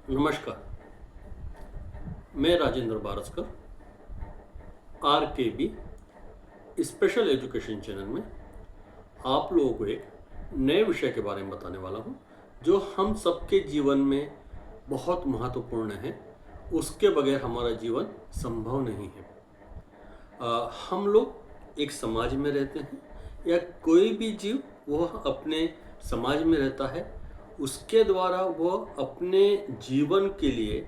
नमस्कार। मैं राजेंद्र बारसकर आर के बी स्पेशल एजुकेशन चैनल में आप लोगों को एक नए विषय के बारे में बताने वाला हूं, जो हम सबके जीवन में बहुत महत्वपूर्ण है। उसके बगैर हमारा जीवन संभव नहीं है। हम लोग एक समाज में रहते हैं, या कोई भी जीव वह अपने समाज में रहता है। उसके द्वारा वह अपने जीवन के लिए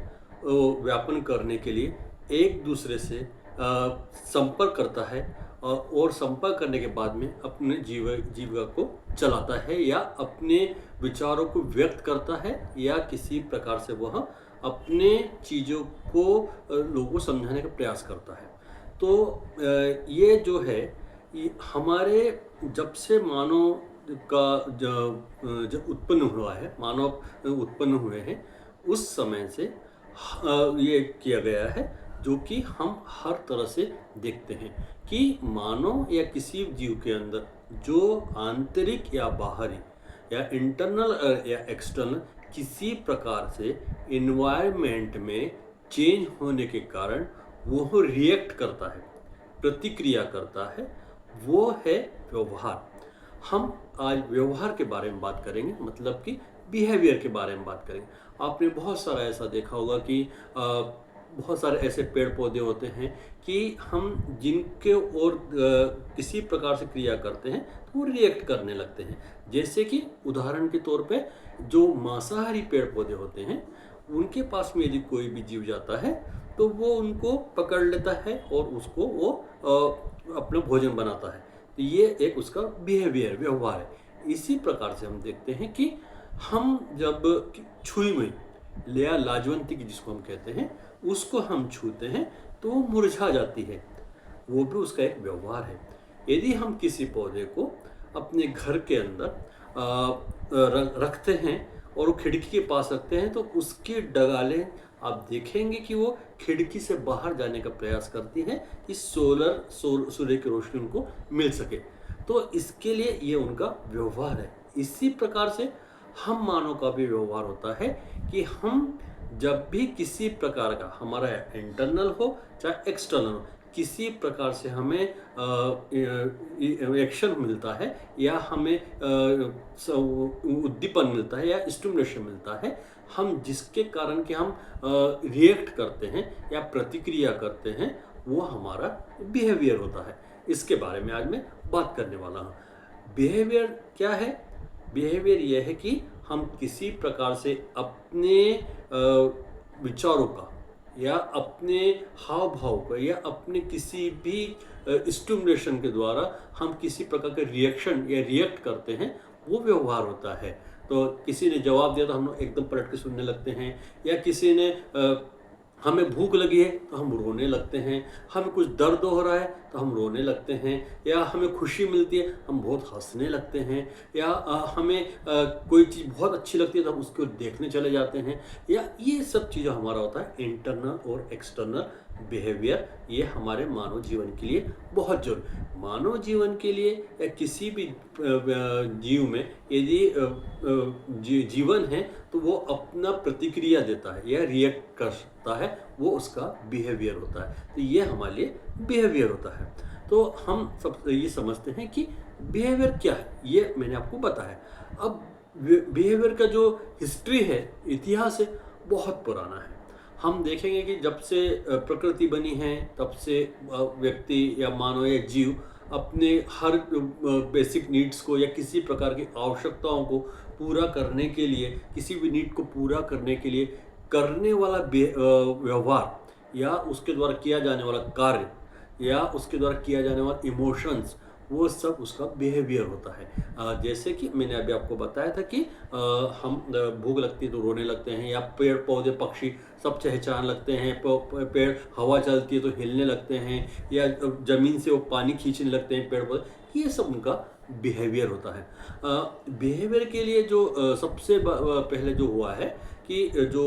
व्यापन करने के लिए एक दूसरे से संपर्क करता है, और संपर्क करने के बाद में अपने जीविका को चलाता है, या अपने विचारों को व्यक्त करता है, या किसी प्रकार से वह अपने चीज़ों को लोगों को समझाने का प्रयास करता है। तो ये जो है, ये हमारे जब से मानव का जब उत्पन्न हुआ है, मानव उत्पन्न हुए हैं, उस समय से ये किया गया है, जो कि हम हर तरह से देखते हैं कि मानव या किसी जीव के अंदर जो आंतरिक या बाहरी या इंटरनल या एक्सटर्नल किसी प्रकार से इन्वायरमेंट में चेंज होने के कारण वो रिएक्ट करता है, प्रतिक्रिया करता है, वो है व्यवहार। हम आज व्यवहार के बारे में बात करेंगे, मतलब कि बिहेवियर के बारे में बात करेंगे। आपने बहुत सारा ऐसा देखा होगा कि बहुत सारे ऐसे पेड़ पौधे होते हैं कि हम जिनके ओर किसी प्रकार से क्रिया करते हैं तो वो रिएक्ट करने लगते हैं। जैसे कि उदाहरण के तौर पे जो मांसाहारी पेड़ पौधे होते हैं, उनके पास में यदि कोई भी जीव जाता है तो वो उनको पकड़ लेता है और उसको वो अपना भोजन बनाता है। तो ये एक उसका बिहेवियर, व्यवहार है। इसी प्रकार से हम देखते हैं कि हम जब छुई में या लाजवंती की जिसको हम कहते हैं, उसको हम छूते हैं तो वो मुरझा जाती है। वो भी उसका एक व्यवहार है। यदि हम किसी पौधे को अपने घर के अंदर रखते हैं और वो खिड़की के पास रखते हैं, तो उसकी डगालें आप देखेंगे कि वो खिड़की से बाहर जाने का प्रयास करती हैं कि सूर्य की रोशनी उनको मिल सके। तो इसके लिए ये उनका व्यवहार है। इसी प्रकार से हम मानव का भी व्यवहार होता है कि हम जब भी किसी प्रकार का हमारा इंटरनल हो चाहे एक्सटर्नल हो, किसी प्रकार से हमें एक्शन मिलता है, या हमें उद्दीपन मिलता है, या स्टिमुलेशन मिलता है, हम जिसके कारण कि हम रिएक्ट करते हैं या प्रतिक्रिया करते हैं, वो हमारा बिहेवियर होता है। इसके बारे में आज मैं बात करने वाला हूँ। बिहेवियर क्या है? बिहेवियर यह है कि हम किसी प्रकार से अपने विचारों का, या अपने हाव भाव का, या अपने किसी भी स्टिमुलेशन के द्वारा हम किसी प्रकार के रिएक्शन या रिएक्ट करते हैं, वो व्यवहार होता है। तो किसी ने जवाब दिया तो हम लोग एकदम पलट के सुनने लगते हैं, या किसी ने हमें भूख लगी है तो हम रोने लगते हैं, हमें कुछ दर्द हो रहा है तो हम रोने लगते हैं, या हमें खुशी मिलती है हम बहुत हंसने लगते हैं, या हमें कोई चीज़ बहुत अच्छी लगती है तो हम उसको देखने चले जाते हैं। या ये सब चीज़ें हमारा होता है इंटरनल और एक्सटर्नल बिहेवियर। ये हमारे मानव जीवन के लिए बहुत जरूरी। मानव जीवन के लिए या किसी भी जीव में यदि जीवन है तो वो अपना प्रतिक्रिया देता है या रिएक्ट करता है, वो उसका बिहेवियर होता है। तो ये हमारे लिए बिहेवियर होता है। तो हम सब ये समझते हैं कि बिहेवियर क्या है, ये मैंने आपको बताया। अब बिहेवियर का जो हिस्ट्री है, इतिहास है, बहुत पुराना है। हम देखेंगे कि जब से प्रकृति बनी है, तब से व्यक्ति या मानव या जीव अपने हर बेसिक नीड्स को या किसी प्रकार की आवश्यकताओं को पूरा करने के लिए, किसी भी नीड को पूरा करने के लिए करने वाला व्यवहार, या उसके द्वारा किया जाने वाला कार्य, या उसके द्वारा किया जाने वाला इमोशंस, वो सब उसका बिहेवियर होता है। जैसे कि मैंने अभी आपको बताया था कि हम भूख लगती है तो रोने लगते हैं, या पेड़ पौधे पक्षी सब चहचहाने लगते हैं, पेड़ हवा चलती है तो हिलने लगते हैं, या ज़मीन से वो पानी खींचने लगते हैं पेड़ पौधे। ये सब उनका बिहेवियर होता है। बिहेवियर के लिए जो सबसे पहले जो हुआ है कि जो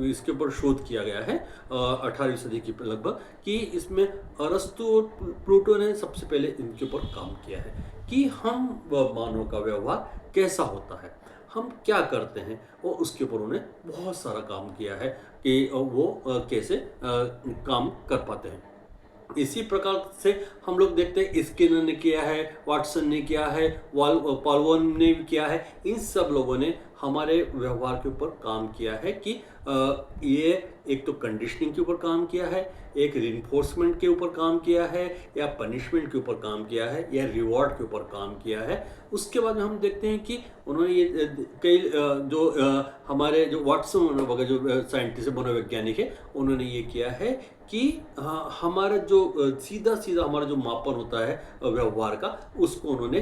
इसके ऊपर शोध किया गया है 18वीं सदी की लगभग, कि इसमें अरस्तु और प्लूटो ने सबसे पहले इनके ऊपर काम किया है कि हम मानव का व्यवहार कैसा होता है। हम क्या करते हैं, और उसके ऊपर उन्होंने बहुत सारा काम किया है कि वो कैसे काम कर पाते हैं। इसी प्रकार से हम लोग देखते हैं स्किनर ने किया है, वाटसन ने किया है, पालवन ने भी किया है। इन सब लोगों ने हमारे व्यवहार के ऊपर काम किया है कि ये एक तो कंडीशनिंग के ऊपर काम किया है, एक रिइंफोर्समेंट के ऊपर काम किया है, या पनिशमेंट के ऊपर काम किया है, या रिवॉर्ड के ऊपर काम किया है। उसके बाद में हम देखते हैं कि उन्होंने ये कई जो हमारे जो वाटसन वगैरह जो साइंटिस्ट मनोवैज्ञानिक है, उन्होंने ये किया है कि हमारा जो सीधा सीधा हमारा जो मापन होता है व्यवहार का, उसको उन्होंने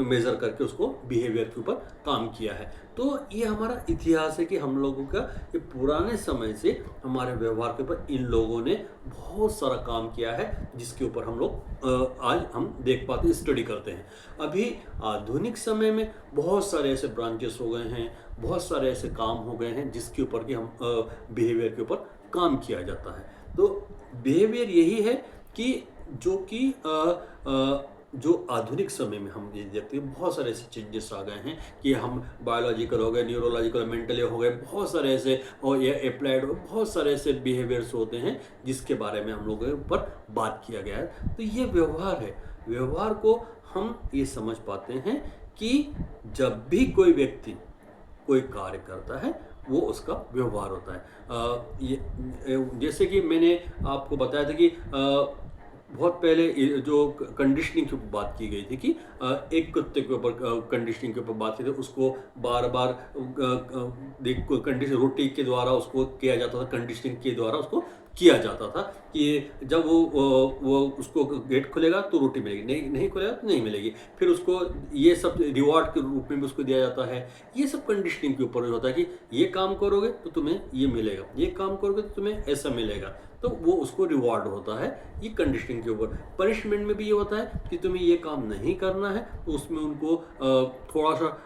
मेज़र करके उसको बिहेवियर के ऊपर काम किया है। तो ये हमारा इतिहास है कि हम लोगों का ये पुराने समय से हमारे व्यवहार के ऊपर इन लोगों ने बहुत सारा काम किया है, जिसके ऊपर हम लोग आज हम देख पाते हैं, स्टडी करते हैं। अभी आधुनिक समय में बहुत सारे ऐसे ब्रांचेस हो गए हैं, बहुत सारे ऐसे काम हो गए हैं जिसके ऊपर कि हम बिहेवियर के ऊपर काम किया जाता है। तो बिहेवियर यही है कि जो कि जो आधुनिक समय में हम ये देखते हैं, बहुत सारे ऐसे चेंजेस आ गए हैं कि हम बायोलॉजिकल हो गए, न्यूरोलॉजिकल, मेंटली हो गए, बहुत सारे ऐसे, और ये अप्लाइड, बहुत सारे ऐसे बिहेवियर्स होते हैं जिसके बारे में हम लोगों के ऊपर बात किया गया है। तो ये व्यवहार है। व्यवहार को हम ये समझ पाते हैं कि जब भी कोई व्यक्ति कोई कार्य करता है, वो उसका व्यवहार होता है। जैसे कि मैंने आपको बताया था कि बहुत पहले ये जो कंडीशनिंग की बात की गई थी कि एक कुत्ते के ऊपर कंडीशनिंग के ऊपर बात की थी, उसको बार बार कंडीशन रोटी के द्वारा उसको किया जाता था, कंडीशनिंग के द्वारा उसको किया जाता था कि जब वो उसको गेट खुलेगा तो रोटी मिलेगी, नहीं खुलेगा तो नहीं मिलेगी। फिर उसको ये सब रिवॉर्ड के रूप में भी उसको दिया जाता है। ये सब कंडीशनिंग के ऊपर होता है कि ये काम करोगे तो तुम्हें ये मिलेगा, ये काम करोगे तो तुम्हें ऐसा मिलेगा, तो वो उसको रिवॉर्ड होता है। ये कंडीशनिंग के ऊपर। पनिशमेंट में भी ये होता है कि तुम्हें ये काम नहीं करना है, तो उसमें उनको थोड़ा सा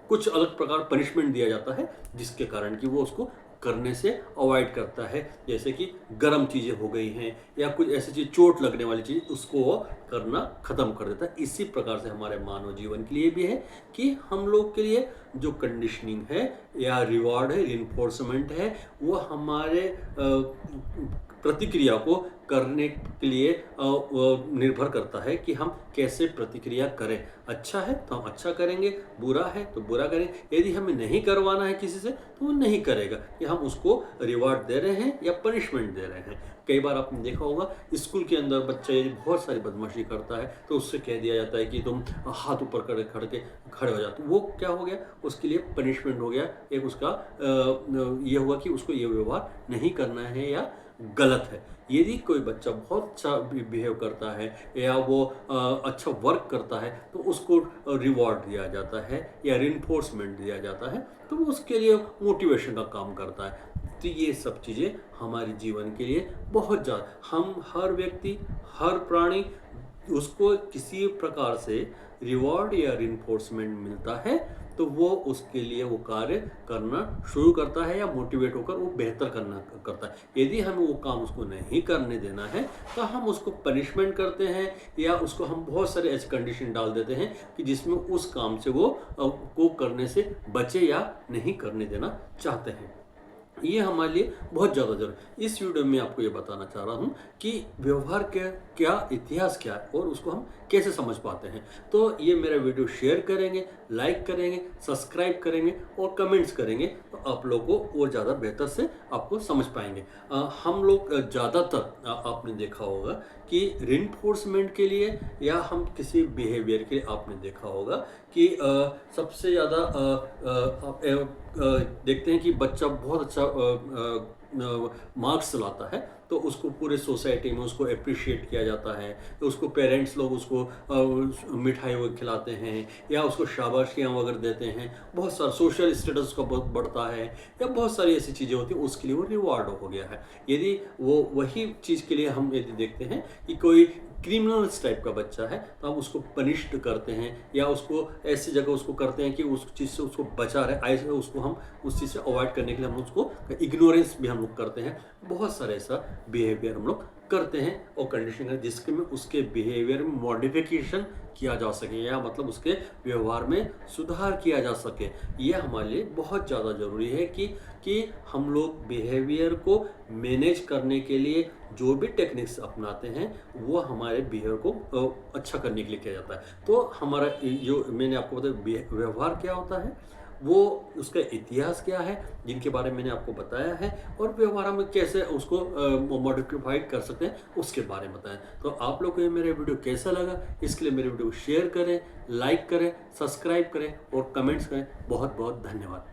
कुछ अलग प्रकार पनिशमेंट दिया जाता है, जिसके कारण कि वो उसको करने से अवॉइड करता है। जैसे कि गर्म चीज़ें हो गई हैं या कुछ ऐसी चीज़, चोट लगने वाली चीज़, उसको वो करना ख़त्म कर देता है। इसी प्रकार से हमारे मानव जीवन के लिए भी है कि हम लोग के लिए जो कंडीशनिंग है या रिवॉर्ड है, रिइंफोर्समेंट है, वो हमारे प्रतिक्रिया को करने के लिए निर्भर करता है कि हम कैसे प्रतिक्रिया करें। अच्छा है तो हम अच्छा करेंगे, बुरा है तो बुरा करेंगे। यदि हमें नहीं करवाना है किसी से तो वो नहीं करेगा, कि हम उसको रिवार्ड दे रहे हैं या पनिशमेंट दे रहे हैं। कई बार आपने देखा होगा स्कूल के अंदर बच्चा यदि बहुत सारी बदमाशी करता है तो उससे कह दिया जाता है कि तुम हाथ ऊपर खड़े हो जाते, वो क्या हो गया, उसके लिए पनिशमेंट हो गया। एक उसका ये हुआ कि उसको ये व्यवहार नहीं करना है या गलत है। यदि कोई बच्चा बहुत अच्छा बिहेव करता है या वो अच्छा वर्क करता है तो उसको रिवॉर्ड दिया जाता है या रिइंफोर्समेंट दिया जाता है, तो वो उसके लिए मोटिवेशन का काम करता है। तो ये सब चीज़ें हमारे जीवन के लिए बहुत ज़्यादा, हम हर व्यक्ति, हर प्राणी, उसको किसी प्रकार से रिवॉर्ड या रिइंफोर्समेंट मिलता है तो वो उसके लिए वो कार्य करना शुरू करता है या मोटिवेट होकर वो बेहतर करता है। यदि हमें वो काम उसको नहीं करने देना है तो हम उसको पनिशमेंट करते हैं या उसको हम बहुत सारे ऐसे कंडीशन डाल देते हैं कि जिसमें उस काम से वो को करने से बचे या नहीं करने देना चाहते हैं। ये हमारे लिए बहुत ज़्यादा ज़रूरी है। इस वीडियो में आपको ये बताना चाह रहा हूँ कि व्यवहार क्या इतिहास क्या है और उसको हम कैसे समझ पाते हैं। तो ये मेरा वीडियो शेयर करेंगे, लाइक करेंगे, सब्सक्राइब करेंगे और कमेंट्स करेंगे, तो आप लोगों को और ज़्यादा बेहतर से आपको समझ पाएंगे। हम लोग ज़्यादातर आपने देखा होगा कि रिइंफोर्समेंट के लिए या हम किसी बिहेवियर के लिए आपने देखा होगा कि सबसे ज़्यादा आप देखते हैं कि बच्चा बहुत अच्छा मार्क्स लाता है तो उसको पूरे सोसाइटी में उसको अप्रिशिएट किया जाता है, तो उसको पेरेंट्स लोग उसको मिठाई वगैरह खिलाते हैं या उसको शाबाशियाँ वगैरह देते हैं, बहुत सारा सोशल स्टेटस उसका बहुत बढ़ता है या बहुत सारी ऐसी चीज़ें होती हैं, उसके लिए वो रिवॉर्ड हो गया है। यदि वो वही चीज़ के लिए हम यदि देखते हैं कि कोई क्रिमिनल्स टाइप का बच्चा है तो हम उसको पनिश्ड करते हैं या उसको ऐसी जगह उसको करते हैं कि उस चीज़ से उसको बचा रहे, ऐसे उसको हम उस चीज़ से अवॉइड करने के लिए हम उसको इग्नोरेंस भी हम लोग करते हैं। बहुत सारे ऐसा बिहेवियर हम लोग करते हैं और कंडीशनिंग है जिसके में उसके बिहेवियर में मॉडिफिकेशन किया जा सके या मतलब उसके व्यवहार में सुधार किया जा सके। ये हमारे लिए बहुत ज़्यादा ज़रूरी है कि हम लोग बिहेवियर को मैनेज करने के लिए जो भी टेक्निक्स अपनाते हैं वो हमारे बिहेवियर को अच्छा करने के लिए किया जाता है। तो हमारा जो मैंने आपको बताया व्यवहार क्या होता है, वो उसका इतिहास क्या है जिनके बारे में मैंने आपको बताया है, और व्यवहार में कैसे उसको मॉडिफाइड कर सकते हैं उसके बारे में बताया। तो आप लोग को ये मेरा वीडियो कैसा लगा, इसके लिए मेरे वीडियो को शेयर करें, लाइक करें, सब्सक्राइब करें और कमेंट्स करें। बहुत बहुत धन्यवाद।